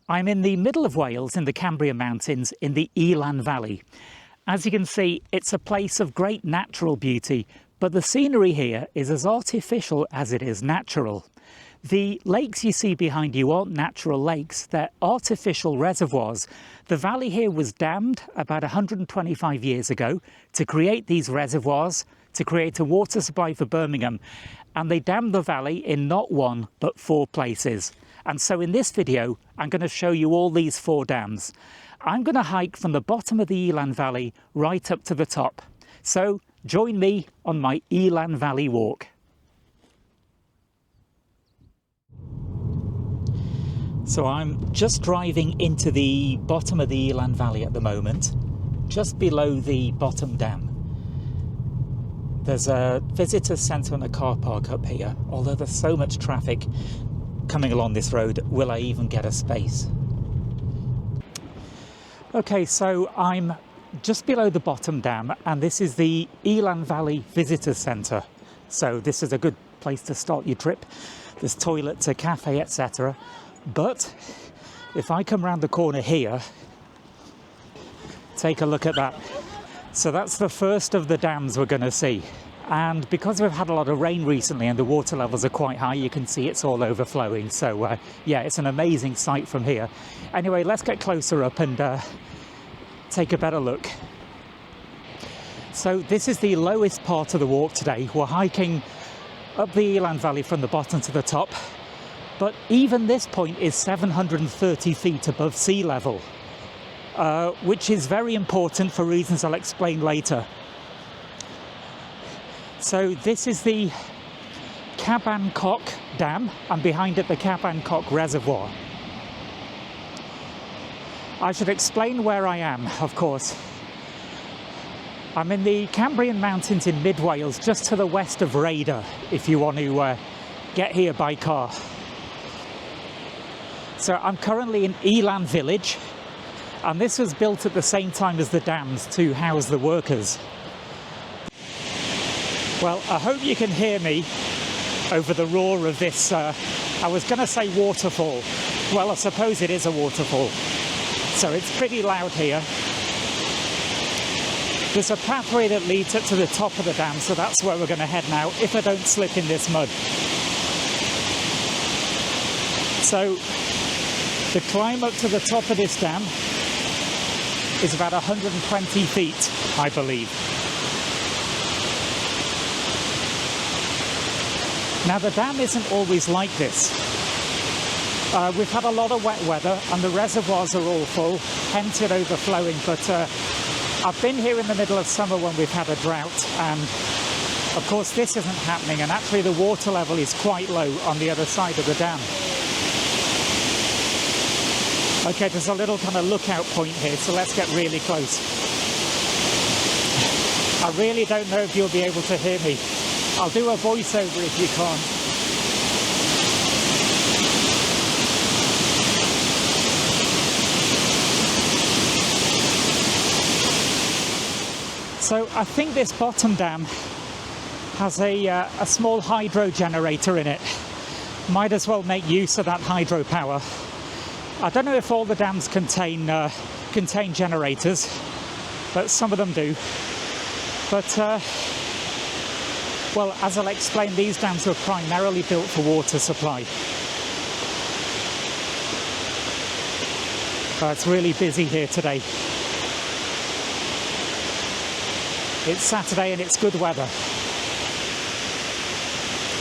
I'm in the middle of Wales in the Cambrian Mountains in the Elan Valley. As you can see, it's a place of great natural beauty, but the scenery here is as artificial as it is natural. The lakes you see behind you aren't natural lakes, they're artificial reservoirs. The valley here was dammed about 125 years ago to create these reservoirs, to create a water supply for Birmingham, and they dammed the valley in not one but 4 places. And so in this video, I'm going to show you all these 4 dams. I'm going to hike from the bottom of the Elan Valley right up to the top. So join me on my Elan Valley walk. So I'm just driving into the bottom of the Elan Valley at the moment, just below the bottom dam. There's a visitor centre and a car park up here, although there's so much traffic coming along this road, will I even get a space? Okay, so I'm just below the bottom dam, and this is the Elan Valley Visitor Centre. So this is a good place to start your trip. There's toilets, a cafe, etc. But if I come round the corner here, take a look at that. So that's the first of the dams we're going to see. And because we've had a lot of rain recently and the water levels are quite high, you can see it's all overflowing. So yeah, it's an amazing sight from here. Anyway, let's get closer up and take a better look. So this is the lowest part of the walk today. We're hiking up the Elan Valley from the bottom to the top. But even this point is 730 feet above sea level, which is very important for reasons I'll explain later. So this is the Caban Coch Dam, and behind it the Caban Coch Reservoir. I should explain where I am, of course. I'm in the Cambrian Mountains in mid-Wales, just to the west of Rhaeadr, if you want to get here by car. So I'm currently in Elan Village, and this was built at the same time as the dams to house the workers. Well, I hope you can hear me over the roar of this, I was going to say waterfall. Well, I suppose it is a waterfall. So it's pretty loud here. There's a pathway that leads up to the top of the dam, so that's where we're going to head now, if I don't slip in this mud. So the climb up to the top of this dam is about 120 feet, I believe. Now, the dam isn't always like this. We've had a lot of wet weather and the reservoirs are all full, hence it overflowing, but I've been here in the middle of summer when we've had a drought, and of course this isn't happening, and actually the water level is quite low on the other side of the dam. Okay, there's a little kind of lookout point here, so let's get really close. I really don't know if you'll be able to hear me. I'll do a voiceover if you can't. So I think this bottom dam has a small hydro generator in it. Might as well make use of that hydropower. I don't know if all the dams contain generators, but some of them do. But well, as I'll explain, these dams were primarily built for water supply. It's really busy here today. It's Saturday and it's good weather.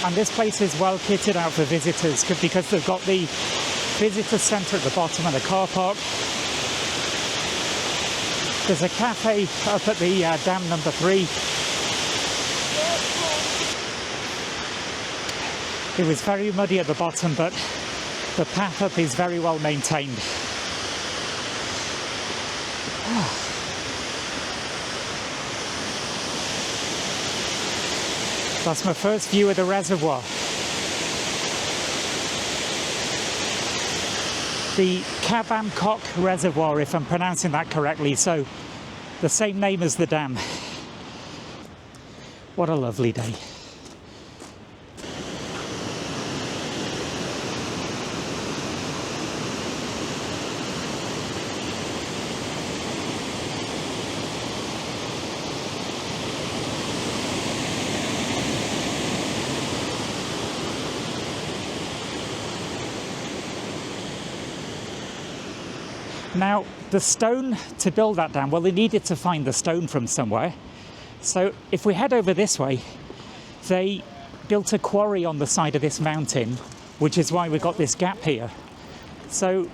And this place is well kitted out for visitors because they've got the visitor centre at the bottom and a car park. There's a cafe up at the dam number 3. It was very muddy at the bottom, but the path up is very well maintained. That's my first view of the reservoir. The Caban Coch Reservoir, if I'm pronouncing that correctly, so the same name as the dam. What a lovely day. Now, the stone to build that dam, well, they needed to find the stone from somewhere. So if we head over this way, they built a quarry on the side of this mountain, which is why we've got this gap here. So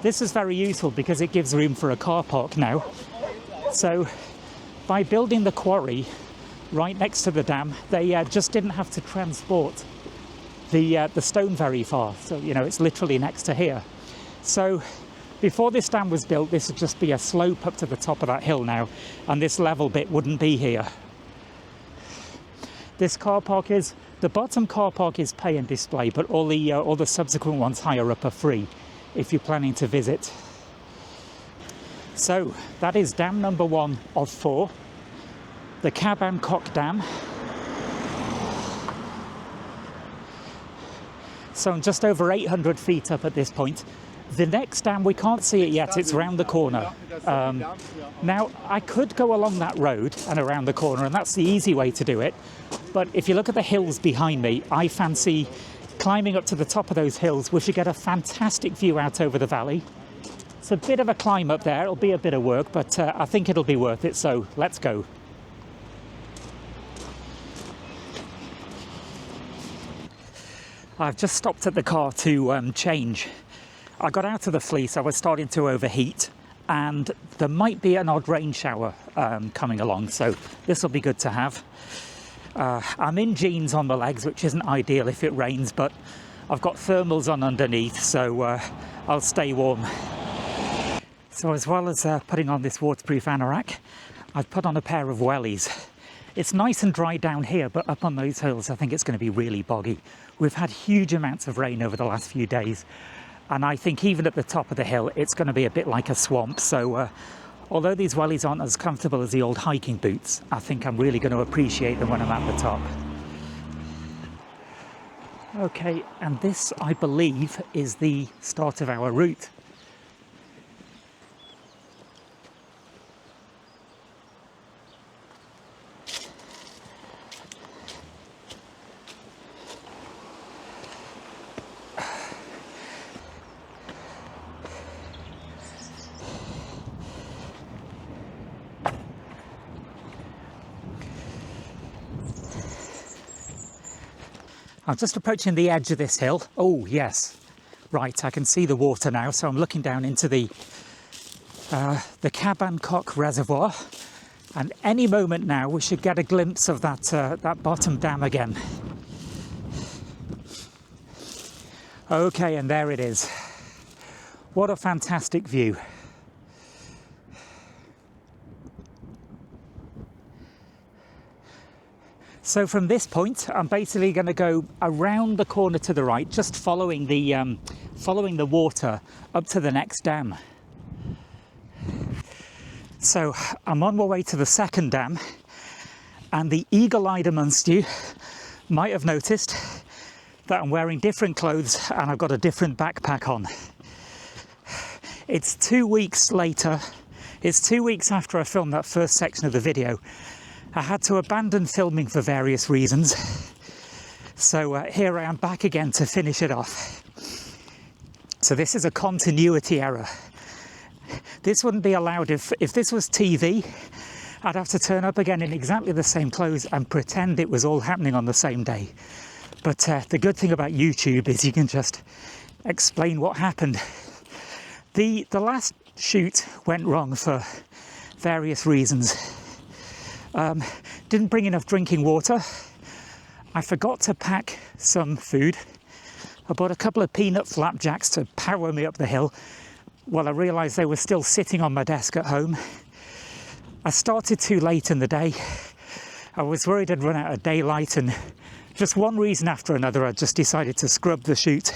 this is very useful because it gives room for a car park now. So by building the quarry right next to the dam, they just didn't have to transport the stone very far. So, you know, it's literally next to here. So before this dam was built, this would just be a slope up to the top of that hill now, and this level bit wouldn't be here. This car park is, the bottom car park is pay and display, but all the subsequent ones higher up are free if you're planning to visit. So that is dam number 1 of 4, the Caban Coch Dam. So I'm just over 800 feet up at this point. The next dam, we can't see it yet, it's round the corner. Now, I could go along that road and around the corner, and that's the easy way to do it. But if you look at the hills behind me, I fancy climbing up to the top of those hills, which you get a fantastic view out over the valley. It's a bit of a climb up there, it'll be a bit of work, but I think it'll be worth it, so let's go. I've just stopped at the car to change. I got out of the fleece, I was starting to overheat, and there might be an odd rain shower coming along, so this will be good to have. I'm in jeans on the legs, which isn't ideal if it rains, but I've got thermals on underneath, so I'll stay warm. So as well as putting on this waterproof anorak, I've put on a pair of wellies. It's nice and dry down here, but up on those hills I think it's going to be really boggy. We've had huge amounts of rain over the last few days, and I think even at the top of the hill it's going to be a bit like a swamp. So although these wellies aren't as comfortable as the old hiking boots, I think I'm really going to appreciate them when I'm at the top. Okay, and this, I believe, is the start of our route. I'm just approaching the edge of this hill. Oh, yes. Right, I can see the water now, so I'm looking down into the Caban Coch Reservoir. And any moment now, we should get a glimpse of that bottom dam again. Okay, and there it is. What a fantastic view. So from this point, I'm basically going to go around the corner to the right, just following the water up to the next dam. So I'm on my way to the second dam, and the eagle-eyed amongst you might have noticed that I'm wearing different clothes and I've got a different backpack on. It's 2 weeks later. It's 2 weeks after I filmed that first section of the video. I had to abandon filming for various reasons, so here I am back again to finish it off. So this is a continuity error. This wouldn't be allowed if this was TV. I'd have to turn up again in exactly the same clothes and pretend it was all happening on the same day. But the good thing about YouTube is you can just explain what happened. The last shoot went wrong for various reasons. Didn't bring enough drinking water. I forgot to pack some food. I bought a couple of peanut flapjacks to power me up the hill. Well, I realised they were still sitting on my desk at home. I started too late in the day. I was worried I'd run out of daylight, and just one reason after another I just decided to scrub the shoot.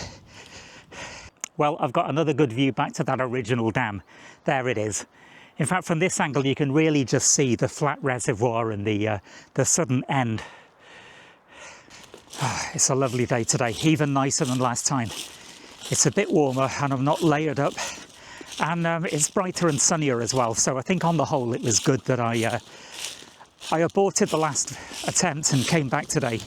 Well, I've got another good view back to that original dam. There it is. In fact, from this angle, you can really just see the flat reservoir and the southern end. It's a lovely day today, even nicer than last time. It's a bit warmer and I'm not layered up. And it's brighter and sunnier as well. So I think on the whole, it was good that I aborted the last attempt and came back today.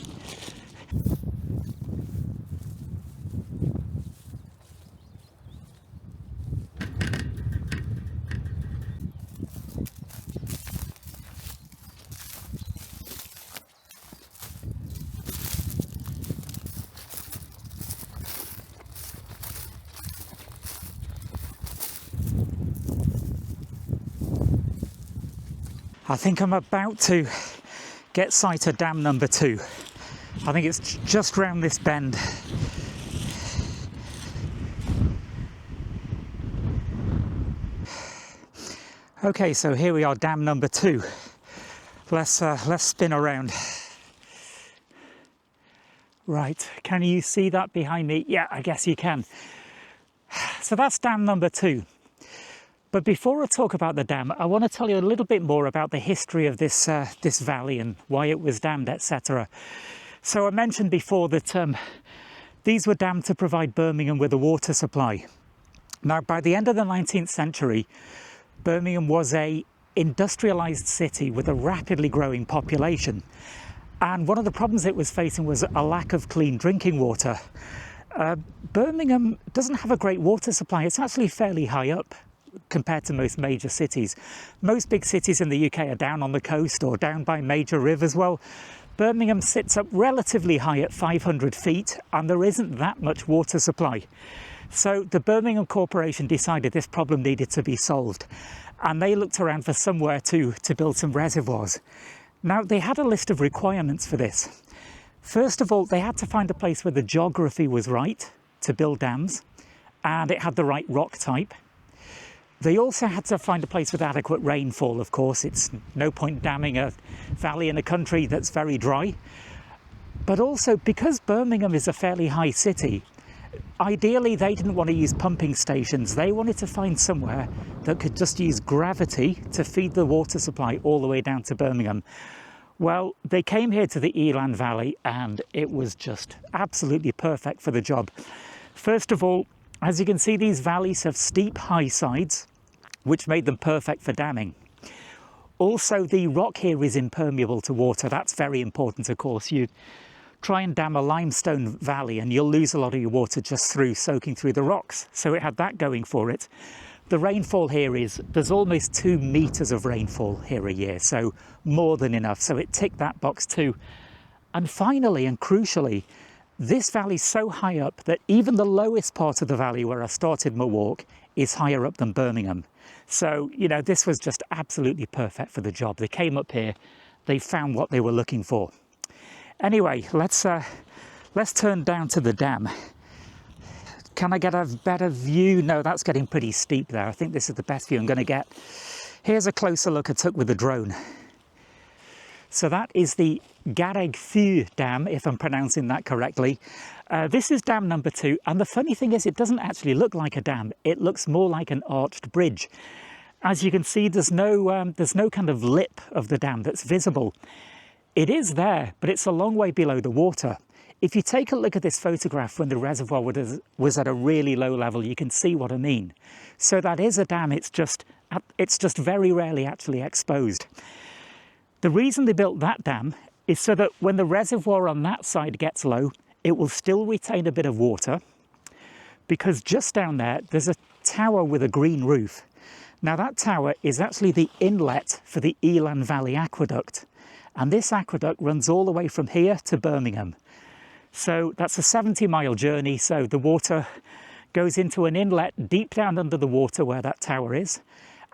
I think I'm about to get sight of dam number 2. I think it's just round this bend. Okay, so here we are, dam number 2. Let's spin around. Right, can you see that behind me? Yeah, I guess you can. So that's dam number 2. But before I talk about the dam, I want to tell you a little bit more about the history of this this valley and why it was dammed, etc. So I mentioned before that these were dammed to provide Birmingham with a water supply. Now, by the end of the 19th century, Birmingham was a industrialised city with a rapidly growing population. And one of the problems it was facing was a lack of clean drinking water. Birmingham doesn't have a great water supply. It's actually fairly high up compared to most major cities. Most big cities in the UK are down on the coast or down by major rivers. Well, Birmingham sits up relatively high at 500 feet, and there isn't that much water supply. So the Birmingham Corporation decided this problem needed to be solved, and they looked around for somewhere to build some reservoirs. Now, they had a list of requirements for this. First of all, they had to find a place where the geography was right to build dams, and it had the right rock type. They also had to find a place with adequate rainfall, of course. It's no point damming a valley in a country that's very dry. But also, because Birmingham is a fairly high city, ideally they didn't want to use pumping stations. They wanted to find somewhere that could just use gravity to feed the water supply all the way down to Birmingham. Well, they came here to the Elan Valley, and it was just absolutely perfect for the job. First of all, as you can see, these valleys have steep high sides, which made them perfect for damming. Also, the rock here is impermeable to water. That's very important, of course. You try and dam a limestone valley and you'll lose a lot of your water just through soaking through the rocks. So it had that going for it. The rainfall here there's almost 2 meters of rainfall here a year, so more than enough. So it ticked that box too. And finally, and crucially, this valley's so high up that even the lowest part of the valley where I started my walk is higher up than Birmingham. So, you know, this was just absolutely perfect for the job. They came up here, they found what they were looking for. Anyway, let's turn down to the dam. Can I get a better view? No, that's getting pretty steep there. I think this is the best view I'm going to get. Here's a closer look I took with the drone. So that is the Garreg Ddu Dam, if I'm pronouncing that correctly. This is dam number 2, and the funny thing is it doesn't actually look like a dam. It looks more like an arched bridge. As you can see, there's no kind of lip of the dam that's visible. It is there, but it's a long way below the water. If you take a look at this photograph when the reservoir was at a really low level, you can see what I mean. So that is a dam, it's just very rarely actually exposed. The reason they built that dam is so that when the reservoir on that side gets low, it will still retain a bit of water, because just down there, there's a tower with a green roof. Now that tower is actually the inlet for the Elan Valley Aqueduct. And this aqueduct runs all the way from here to Birmingham. So that's a 70-mile journey. So the water goes into an inlet deep down under the water where that tower is.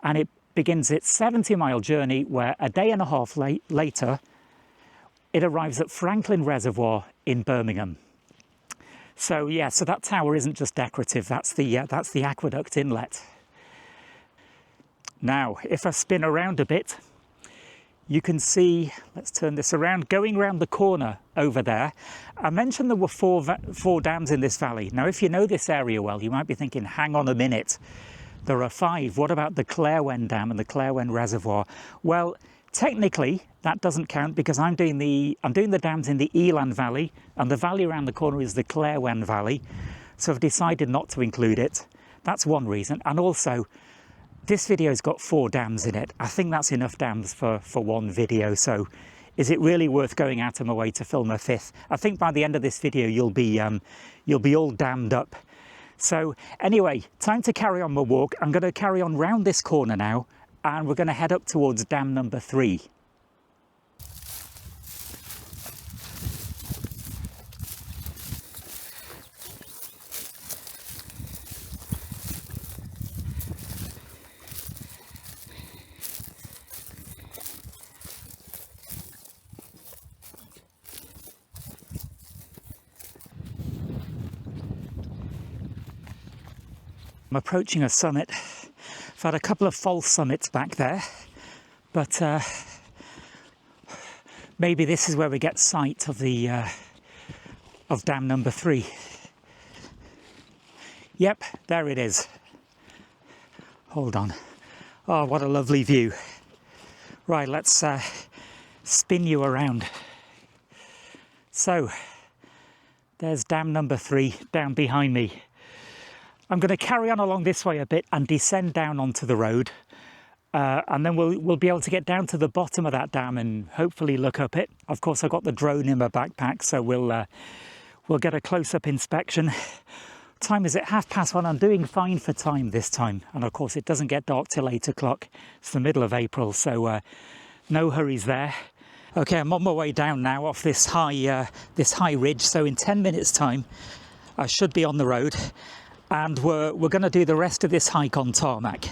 And it begins its 70-mile journey where a day and a half later, it arrives at Franklin Reservoir in Birmingham. So yeah, so that tower isn't just decorative. That's the aqueduct inlet. Now, if I spin around a bit, you can see, let's turn this around, going around the corner over there. I mentioned there were four dams in this valley. Now, if you know this area well, you might be thinking, hang on a minute, there are 5. What about the Clairwen Dam and the Clairwen Reservoir? Well, technically, that doesn't count because I'm doing the dams in the Elan Valley, and the valley around the corner is the Clairwen Valley. So I've decided not to include it. That's one reason. And also, this video's got 4 dams in it. I think that's enough dams for one video. So is it really worth going out of my way to film a 5th? I think by the end of this video, you'll be all dammed up. So anyway, time to carry on my walk. I'm going to carry on round this corner now, and we're going to head up towards dam number 3. I'm approaching a summit. I've had a couple of false summits back there, but maybe this is where we get sight of the of dam number 3. Yep, there it is. Hold on. Oh, what a lovely view. Right, let's spin you around. So, there's dam number 3 down behind me. I'm going to carry on along this way a bit and descend down onto the road. And then we'll be able to get down to the bottom of that dam and hopefully look up it. Of course, I've got the drone in my backpack, so we'll get a close-up inspection. Time is at 1:30. I'm doing fine for time this time. And of course, it doesn't get dark till 8 o'clock. It's the middle of April, so no hurries there. Okay, I'm on my way down now off this high ridge. So in 10 minutes' time, I should be on the road. And we're going to do the rest of this hike on tarmac.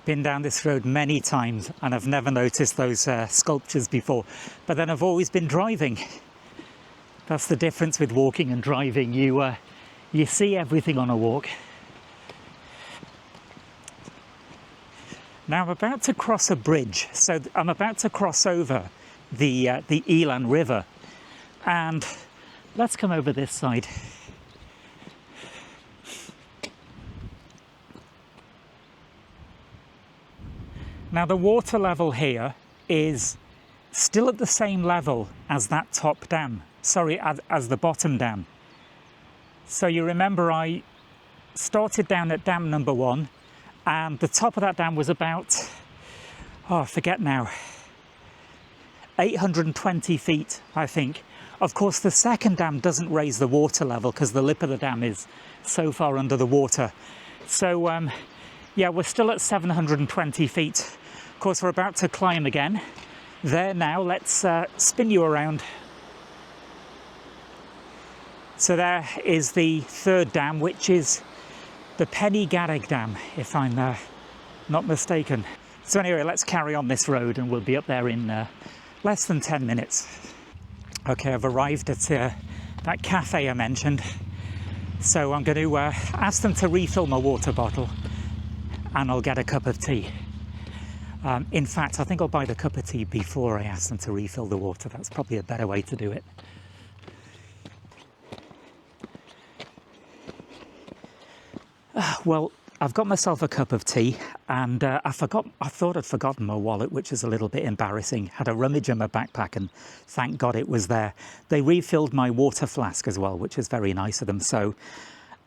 Been down this road many times and I've never noticed those sculptures before, but then I've always been driving. That's the difference with walking and driving. You see everything on a walk. Now I'm about to cross a bridge, so I'm about to cross over the Elan River, and let's come over this side. Now the water level here is still at the same level as that top dam, sorry, as the bottom dam. So you remember I started down at dam number 1 and the top of that dam was about, oh I forget now, 820 feet I think. Of course the second dam doesn't raise the water level because the lip of the dam is so far under the water. So yeah, we're still at 720 feet. Of course, we're about to climb again. There now, let's spin you around. So there is the third dam, which is the Pennygarreg Dam, if I'm not mistaken. So anyway, let's carry on this road and we'll be up there in less than 10 minutes. Okay, I've arrived at that cafe I mentioned. So I'm going to ask them to refill my water bottle and I'll get a cup of tea. In fact, I think I'll buy the cup of tea before I ask them to refill the water. That's probably a better way to do it. Well, I've got myself a cup of tea and I thought I'd forgotten my wallet, which is a little bit embarrassing. Had a rummage in my backpack and thank God it was there. They refilled my water flask as well, which is very nice of them. So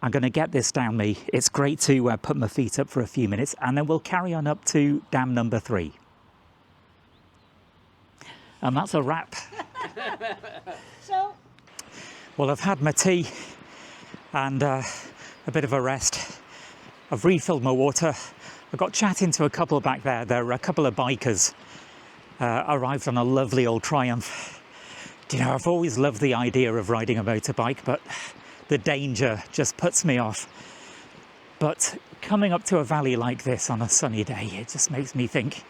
I'm going to get this down me. It's great to put my feet up for a few minutes and then we'll carry on up to dam number 3. And that's a wrap. So? Well, I've had my tea and a bit of a rest. I've refilled my water. I got chatting to a couple back there. There were a couple of bikers arrived on a lovely old Triumph. You know, I've always loved the idea of riding a motorbike, but the danger just puts me off. But coming up to a valley like this on a sunny day, it just makes me think,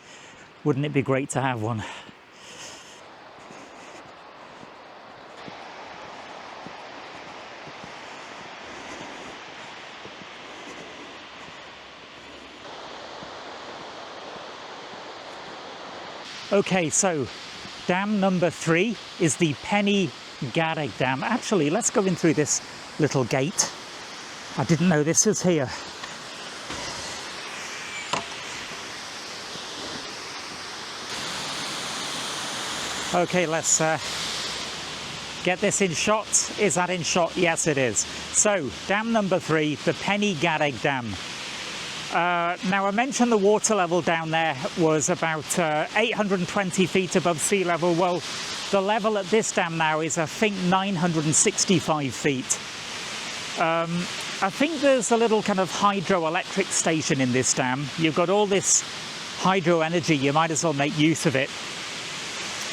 wouldn't it be great to have one? Okay, so dam number 3 is the Pen-y-Garreg Dam. Actually, let's go in through this little gate. I didn't know this was here. Okay, let's get this in shot. Is that in shot? Yes, it is. So, dam number 3, the Pen-y-Garreg Dam. Now, I mentioned the water level down there was about 820 feet above sea level. Well, The level at this dam now is, I think, 965 feet. I think there's a little kind of hydroelectric station in this dam. You've got all this hydro energy, you might as well make use of it.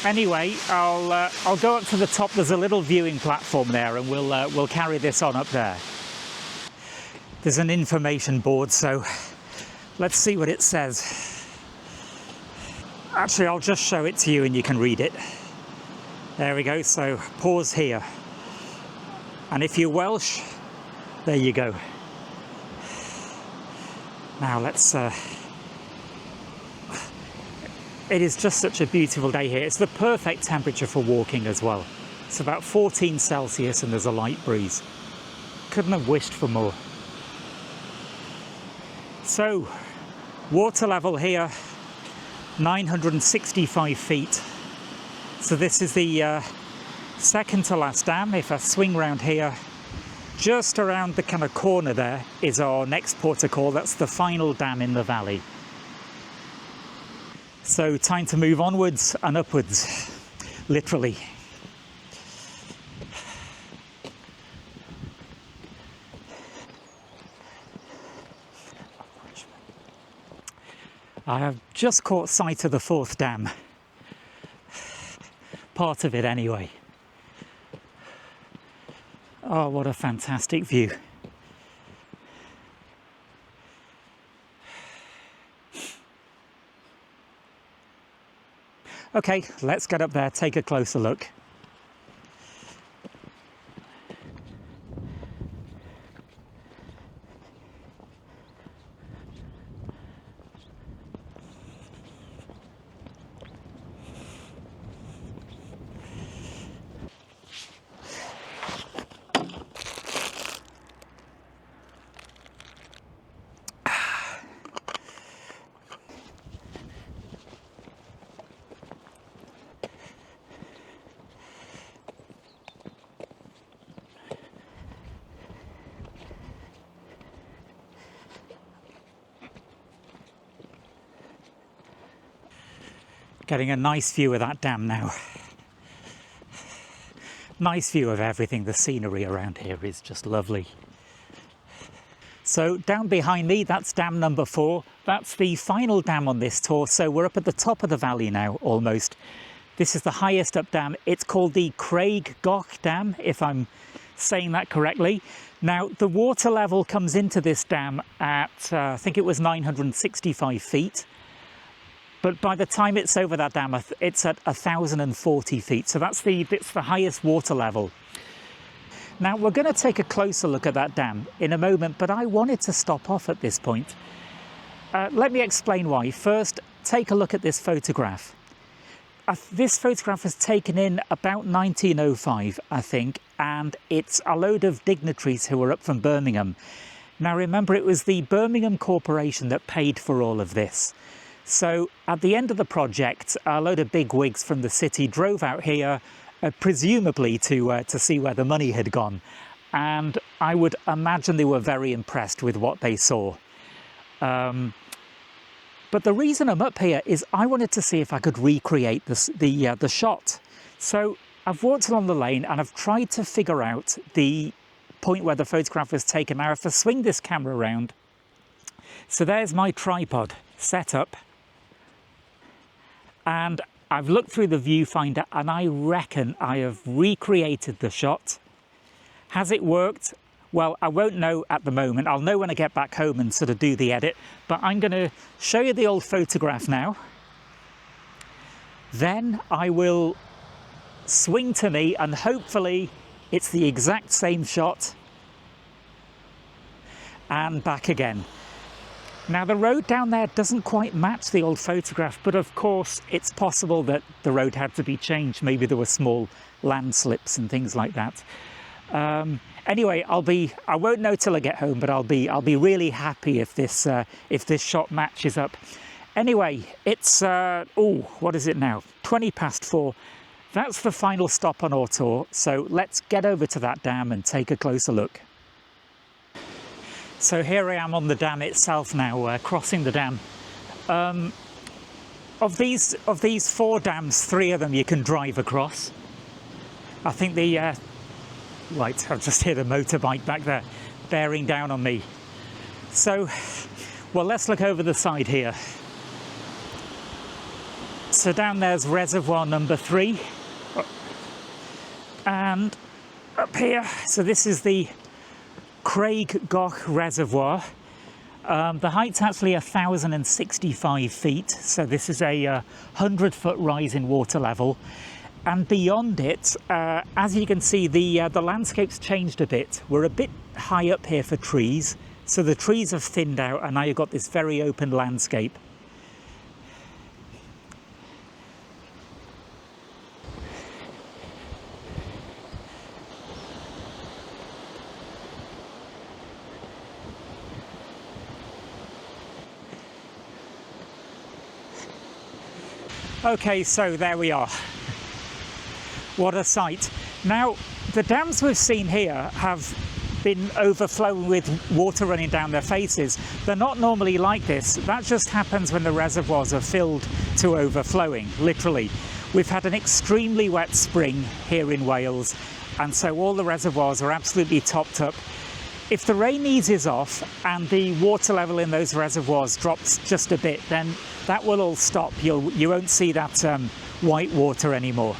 Anyway, I'll go up to the top. There's a little viewing platform there, and we'll carry this on up there. There's an information board, so let's see what it says. Actually, I'll just show it to you and you can read it. There we go, so pause here. And if you're Welsh, there you go. Now let's... It is just such a beautiful day here. It's the perfect temperature for walking as well. It's about 14 Celsius and there's a light breeze. Couldn't have wished for more. So, water level here, 965 feet. So this is the second to last dam. If I swing round here, just around the kind of corner there is our next port of call. That's the final dam in the valley. So time to move onwards and upwards, literally. I have just caught sight of the fourth dam. Part of it anyway. Oh, what a fantastic view. Okay, let's get up there, take a closer look. Getting a nice view of that dam now. Nice view of everything. The scenery around here is just lovely. So down behind me, that's dam number 4. That's the final dam on this tour. So we're up at the top of the valley now, almost. This is the highest up dam. It's called the Craig Goch Dam, if I'm saying that correctly. Now, the water level comes into this dam at, I think it was 965 feet. But by the time it's over that dam, it's at 1,040 feet. So it's the highest water level. Now, we're going to take a closer look at that dam in a moment, but I wanted to stop off at this point. Let me explain why. First, take a look at this photograph. This photograph was taken in about 1905, I think, and it's a load of dignitaries who were up from Birmingham. Now, remember, it was the Birmingham Corporation that paid for all of this. So at the end of the project, a load of big wigs from the city drove out here, presumably to see where the money had gone. And I would imagine they were very impressed with what they saw. But the reason I'm up here is I wanted to see if I could recreate the shot. So I've walked along the lane and I've tried to figure out the point where the photograph was taken. Now, if I swing this camera around, so there's my tripod set up. And I've looked through the viewfinder and I reckon I have recreated the shot. Has it worked? Well, I won't know at the moment. I'll know when I get back home and sort of do the edit. But I'm going to show you the old photograph now. Then I will swing to me and hopefully it's the exact same shot. And back again. Now, the road down there doesn't quite match the old photograph, but of course it's possible that the road had to be changed. Maybe there were small landslips and things like that. Anyway, I won't know till I get home, but I'll be really happy if this shot matches up. Anyway, it's what is it now? 20 past 4. That's the final stop on our tour. So let's get over to that dam and take a closer look. So here I am on the dam itself now, crossing the dam. Of these 4 dams, 3 of them you can drive across. I think the right, I've just heard a motorbike back there bearing down on me. So, well, let's look over the side here. So down there's reservoir number 3, and up here, so this is the Craig Goch Reservoir. The height's actually 1,065 feet, so this is a 100-foot rise in water level. And beyond it, as you can see, the landscape's changed a bit. We're a bit high up here for trees, so the trees have thinned out, and now you've got this very open landscape. Okay, so there we are. What a sight. Now, the dams we've seen here have been overflowing with water running down their faces. They're not normally like this. That just happens when the reservoirs are filled to overflowing, literally. We've had an extremely wet spring here in Wales, and so all the reservoirs are absolutely topped up. If the rain eases off and the water level in those reservoirs drops just a bit, then that will all stop. You won't see that white water anymore.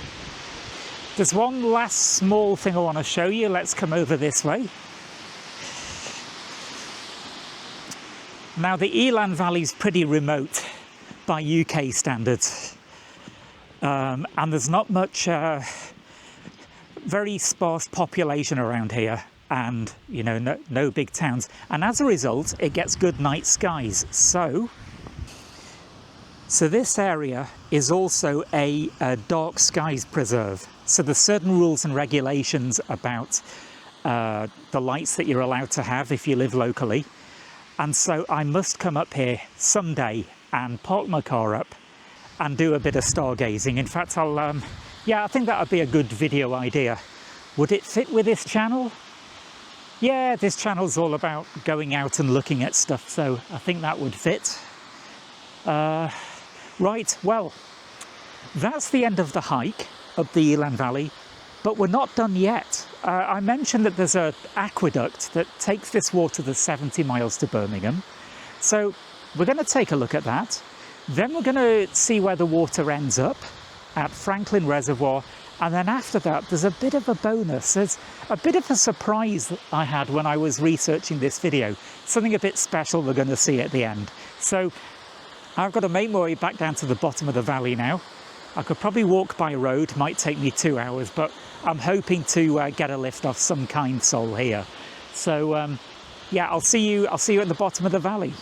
There's one last small thing I want to show you. Let's come over this way. Now, the Elan Valley is pretty remote by UK standards, and there's not much, very sparse population around here, and you know, no big towns, and as a result it gets good night skies. So this area is also a dark skies preserve. So there's certain rules and regulations about the lights that you're allowed to have if you live locally. And so I must come up here someday and park my car up and do a bit of stargazing. In fact, yeah, I think that would be a good video idea. Would it fit with this channel? Yeah, this channel's all about going out and looking at stuff, so I think that would fit. Right, well, that's the end of the hike up the Elan Valley, but we're not done yet. I mentioned that there's an aqueduct that takes this water the 70 miles to Birmingham. So we're going to take a look at that. Then we're going to see where the water ends up at Franklin Reservoir. And then after that, there's a bit of a bonus. There's a bit of a surprise that I had when I was researching this video. Something a bit special we're going to see at the end. So I've got to make my way back down to the bottom of the valley now. I could probably walk by road, might take me 2 hours, but I'm hoping to get a lift off some kind soul here. So yeah, I'll see you at the bottom of the valley.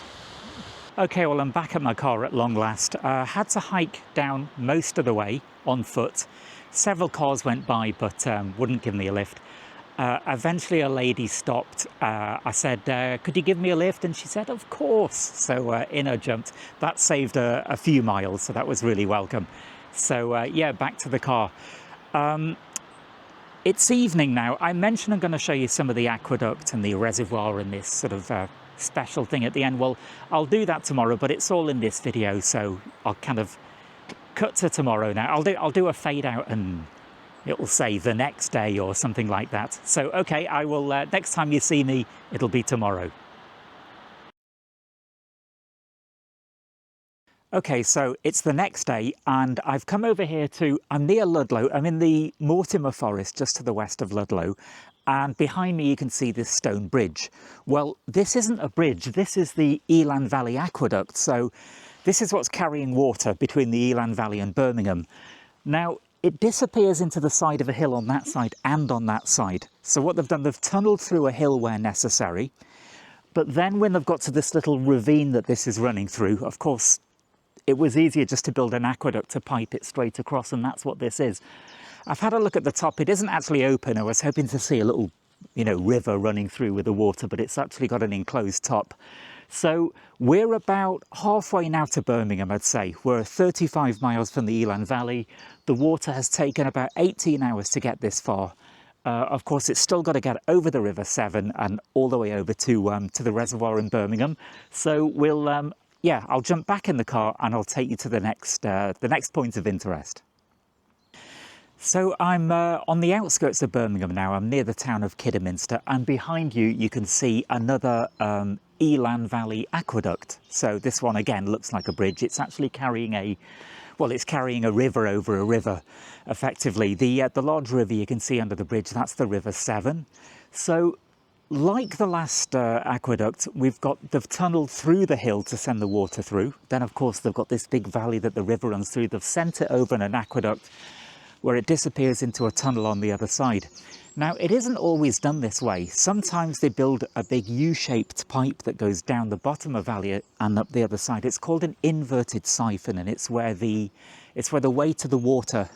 Okay, well, I'm back at my car at long last. Had to hike down most of the way on foot. Several cars went by, but wouldn't give me a lift. Eventually a lady stopped. I said, could you give me a lift? And she said, of course. So in I jumped. That saved a few miles, so that was really welcome. So yeah, back to the car. It's evening now. I mentioned I'm going to show you some of the aqueduct and the reservoir and this sort of special thing at the end. Well, I'll do that tomorrow, but it's all in this video, so I'll kind of cut to tomorrow now. I'll do a fade out and it'll say the next day or something like that. So okay, I will next time you see me, it'll be tomorrow. Okay, so it's the next day and I've come over here I'm near Ludlow. I'm in the Mortimer Forest just to the west of Ludlow, and behind me you can see this stone bridge. Well, this isn't a bridge, this is the Elan Valley Aqueduct. So this is what's carrying water between the Elan Valley and Birmingham. Now, it disappears into the side of a hill on that side and on that side. So what they've done, they've tunnelled through a hill where necessary. But then when they've got to this little ravine that this is running through, of course, it was easier just to build an aqueduct to pipe it straight across, and that's what this is. I've had a look at the top. It isn't actually open. I was hoping to see a little, you know, river running through with the water, but it's actually got an enclosed top. So we're about halfway now to Birmingham, I'd say. We're 35 miles from the Elan Valley. The water has taken about 18 hours to get this far. Of course, it's still got to get over the River Severn and all the way over to the reservoir in Birmingham. So we'll yeah, I'll jump back in the car and I'll take you to the next point of interest. So I'm on the outskirts of Birmingham now. I'm near the town of Kidderminster, and behind you, you can see another Elan Valley Aqueduct. So this one again looks like a bridge. It's actually carrying it's carrying a river over a river, effectively. The large river you can see under the bridge, that's the River Severn. So like the last aqueduct, they've tunnelled through the hill to send the water through. Then of course they've got this big valley that the river runs through. They've sent it over in an aqueduct where it disappears into a tunnel on the other side. Now, it isn't always done this way. Sometimes they build a big U-shaped pipe that goes down the bottom of the valley and up the other side. It's called an inverted siphon, and it's where the weight of the water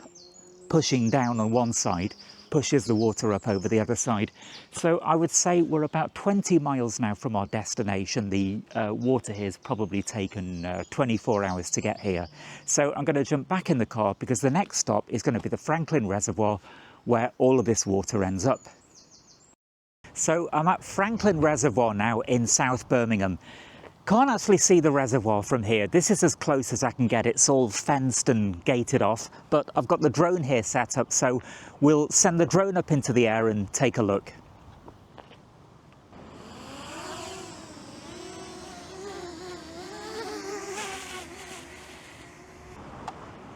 pushing down on one side pushes the water up over the other side. So I would say we're about 20 miles now from our destination. The water here has probably taken 24 hours to get here. So I'm going to jump back in the car because the next stop is going to be the Franklin Reservoir, where all of this water ends up. So I'm at Franklin Reservoir now in South Birmingham. Can't actually see the reservoir from here. This is as close as I can get. It's all fenced and gated off, but I've got the drone here set up, so we'll send the drone up into the air and take a look.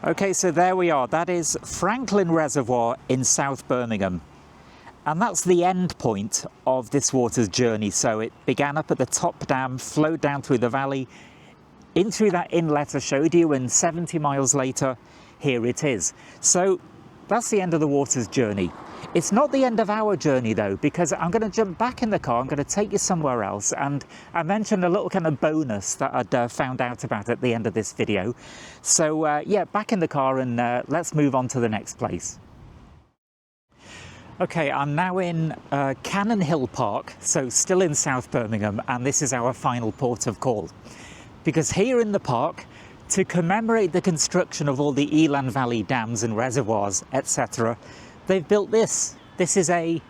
Okay, so there we are. That is Franklin Reservoir in South Birmingham. And that's the end point of this water's journey. So it began up at the top dam, flowed down through the valley, in through that inlet I showed you, and 70 miles later, here it is. So that's the end of the water's journey. It's not the end of our journey though, because I'm going to jump back in the car, I'm going to take you somewhere else, and I mentioned a little kind of bonus that I'd found out about at the end of this video. So yeah, back in the car and let's move on to the next place. Okay, I'm now in Cannon Hill Park, so still in South Birmingham, and this is our final port of call. Because here in the park, to commemorate the construction of all the Elan Valley dams and reservoirs, etc., they've built this. This is a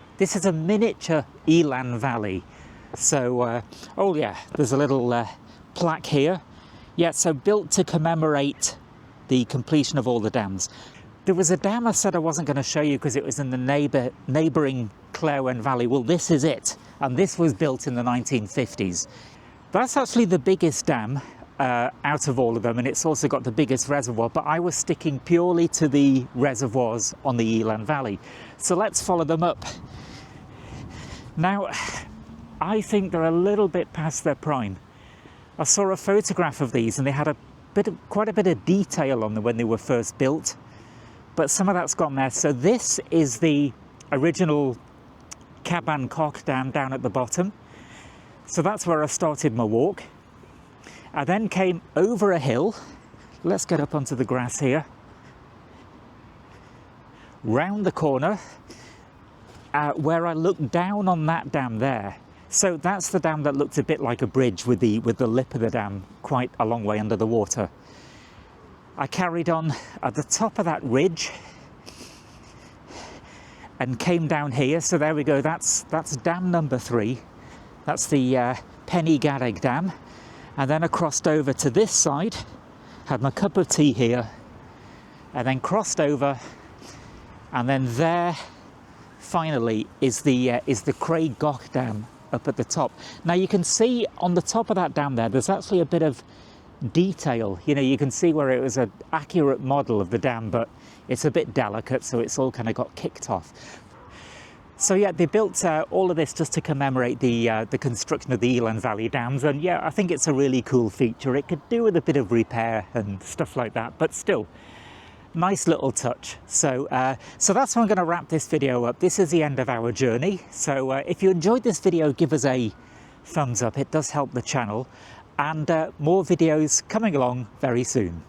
miniature Elan Valley. So, oh yeah, there's a little plaque here. Yeah, so built to commemorate the completion of all the dams. There was a dam I said I wasn't going to show you because it was in the neighbouring Clairwen Valley. Well, this is it, and this was built in the 1950s. That's actually the biggest dam out of all of them, and it's also got the biggest reservoir, but I was sticking purely to the reservoirs on the Elan Valley. So let's follow them up. Now, I think they're a little bit past their prime. I saw a photograph of these and they had quite a bit of detail on them when they were first built, but some of that's gone there. So this is the original Caban Coch Dam down at the bottom. So that's where I started my walk. I then came over a hill. Let's get up onto the grass here. Round the corner, where I looked down on that dam there. So that's the dam that looked a bit like a bridge with the lip of the dam quite a long way under the water. I carried on at the top of that ridge and came down here. So there we go, that's dam number 3. That's the Pen-y-Garreg Dam. And then I crossed over to this side, had my cup of tea here, and then crossed over, and then there finally is the Craig Goch Dam up at the top. Now you can see on the top of that dam there's actually a bit of detail. You know, you can see where it was an accurate model of the dam, but it's a bit delicate, so it's all kind of got kicked off. So yeah, they built all of this just to commemorate the construction of the Elan Valley dams, and yeah, I think it's a really cool feature. It could do with a bit of repair and stuff like that, but still, nice little touch. So so that's how I'm going to wrap this video up. This is the end of our journey. So if you enjoyed this video, give us a thumbs up. It does help the channel, and more videos coming along very soon.